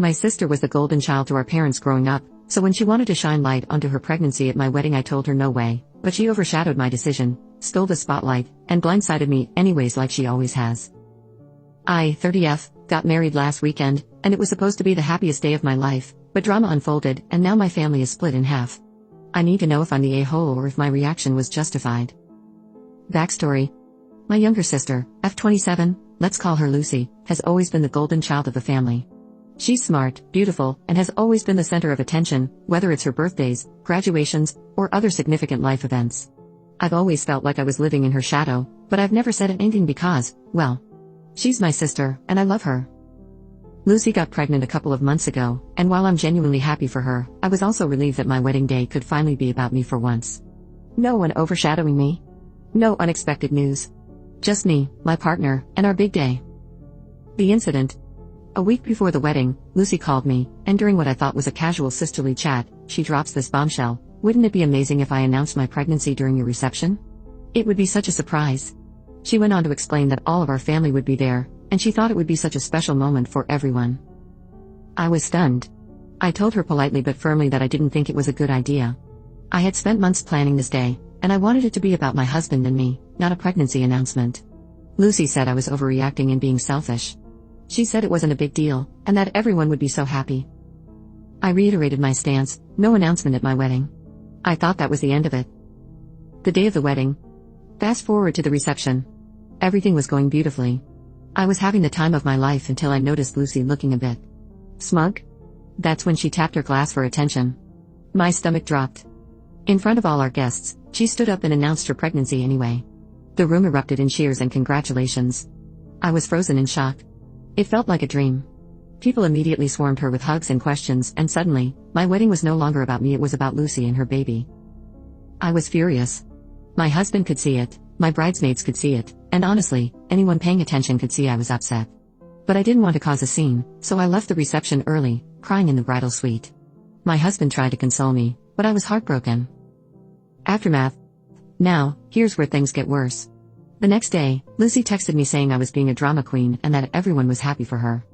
My sister was the golden child to our parents growing up, so when she wanted to shine light onto her pregnancy at my wedding, I told her no way, but she overshadowed my decision, stole the spotlight, and blindsided me anyways like she always has. I, 30F, got married last weekend, and it was supposed to be the happiest day of my life, but drama unfolded and now my family is split in half. I need to know if I'm the a-hole or if my reaction was justified. Backstory. My younger sister, F27, let's call her Lucy, has always been the golden child of the family. She's smart, beautiful, and has always been the center of attention, whether it's her birthdays, graduations, or other significant life events. I've always felt like I was living in her shadow, but I've never said anything because, well, she's my sister, and I love her. Lucy got pregnant a couple of months ago, and while I'm genuinely happy for her, I was also relieved that my wedding day could finally be about me for once. No one overshadowing me. No unexpected news. Just me, my partner, and our big day. The incident. A week before the wedding, Lucy called me, and during what I thought was a casual sisterly chat, she drops this bombshell: "Wouldn't it be amazing if I announced my pregnancy during your reception? It would be such a surprise." She went on to explain that all of our family would be there, and she thought it would be such a special moment for everyone. I was stunned. I told her politely but firmly that I didn't think it was a good idea. I had spent months planning this day, and I wanted it to be about my husband and me, not a pregnancy announcement. Lucy said I was overreacting and being selfish. She said it wasn't a big deal, and that everyone would be so happy. I reiterated my stance: no announcement at my wedding. I thought that was the end of it. The day of the wedding. Fast forward to the reception. Everything was going beautifully. I was having the time of my life until I noticed Lucy looking a bit smug. That's when she tapped her glass for attention. My stomach dropped. In front of all our guests, she stood up and announced her pregnancy anyway. The room erupted in cheers and congratulations. I was frozen in shock. It felt like a dream. People immediately swarmed her with hugs and questions, and suddenly, my wedding was no longer about me, it was about Lucy and her baby. I was furious. My husband could see it, my bridesmaids could see it, and honestly, anyone paying attention could see I was upset. But I didn't want to cause a scene, so I left the reception early, crying in the bridal suite. My husband tried to console me, but I was heartbroken. Aftermath. Now, here's where things get worse. The next day, Lucy texted me saying I was being a drama queen and that everyone was happy for her.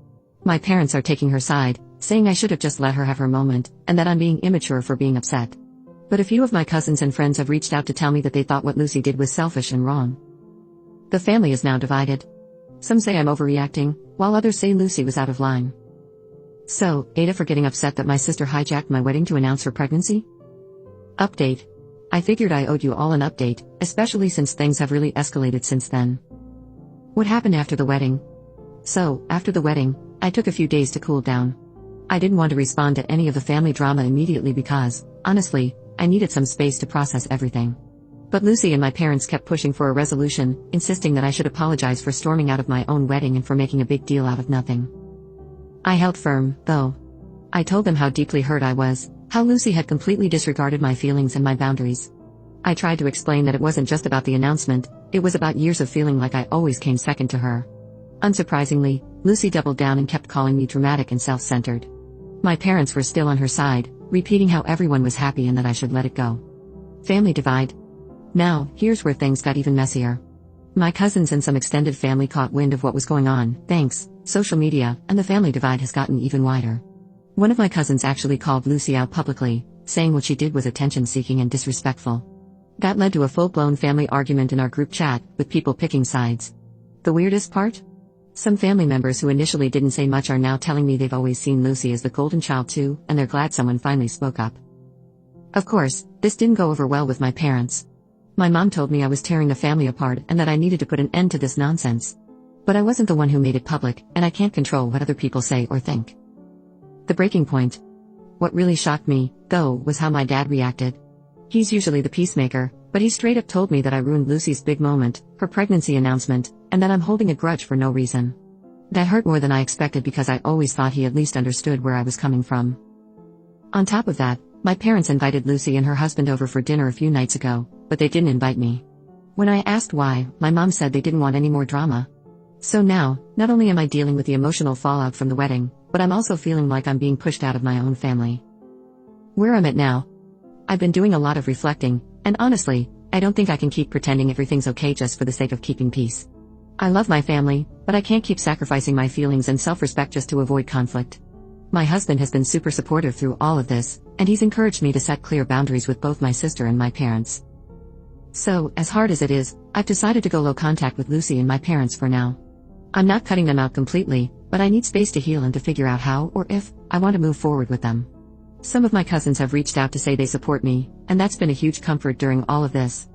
My parents are taking her side, saying I should have just let her have her moment, and that I'm being immature for being upset. But a few of my cousins and friends have reached out to tell me that they thought what Lucy did was selfish and wrong. The family is now divided. Some say I'm overreacting, while others say Lucy was out of line. So, Ada for getting upset that my sister hijacked my wedding to announce her pregnancy? Update. I figured I owed you all an update, especially since things have really escalated since then. What happened after the wedding? So, after the wedding, I took a few days to cool down. I didn't want to respond to any of the family drama immediately because, honestly, I needed some space to process everything. But Lucy and my parents kept pushing for a resolution, insisting that I should apologize for storming out of my own wedding and for making a big deal out of nothing. I held firm, though. I told them how deeply hurt I was, how Lucy had completely disregarded my feelings and my boundaries. I tried to explain that it wasn't just about the announcement, it was about years of feeling like I always came second to her. Unsurprisingly, Lucy doubled down and kept calling me dramatic and self-centered. My parents were still on her side, repeating how everyone was happy and that I should let it go. Family divide. Now, here's where things got even messier. My cousins and some extended family caught wind of what was going on, thanks, social media, and the family divide has gotten even wider. One of my cousins actually called Lucy out publicly, saying what she did was attention-seeking and disrespectful. That led to a full-blown family argument in our group chat, with people picking sides. The weirdest part? Some family members who initially didn't say much are now telling me they've always seen Lucy as the golden child too, and they're glad someone finally spoke up. Of course, this didn't go over well with my parents. My mom told me I was tearing the family apart and that I needed to put an end to this nonsense. But I wasn't the one who made it public, and I can't control what other people say or think. The breaking point. What really shocked me, though, was how my dad reacted. He's usually the peacemaker, but he straight up told me that I ruined Lucy's big moment, her pregnancy announcement, and that I'm holding a grudge for no reason. That hurt more than I expected because I always thought he at least understood where I was coming from. On top of that, my parents invited Lucy and her husband over for dinner a few nights ago, but they didn't invite me. When I asked why, my mom said they didn't want any more drama. So now, not only am I dealing with the emotional fallout from the wedding, but I'm also feeling like I'm being pushed out of my own family. Where I'm at now. I've been doing a lot of reflecting, and honestly, I don't think I can keep pretending everything's okay just for the sake of keeping peace. I love my family, but I can't keep sacrificing my feelings and self-respect just to avoid conflict. My husband has been super supportive through all of this, and he's encouraged me to set clear boundaries with both my sister and my parents. So, as hard as it is, I've decided to go low contact with Lucy and my parents for now. I'm not cutting them out completely, but I need space to heal and to figure out how or if I want to move forward with them. Some of my cousins have reached out to say they support me, and that's been a huge comfort during all of this.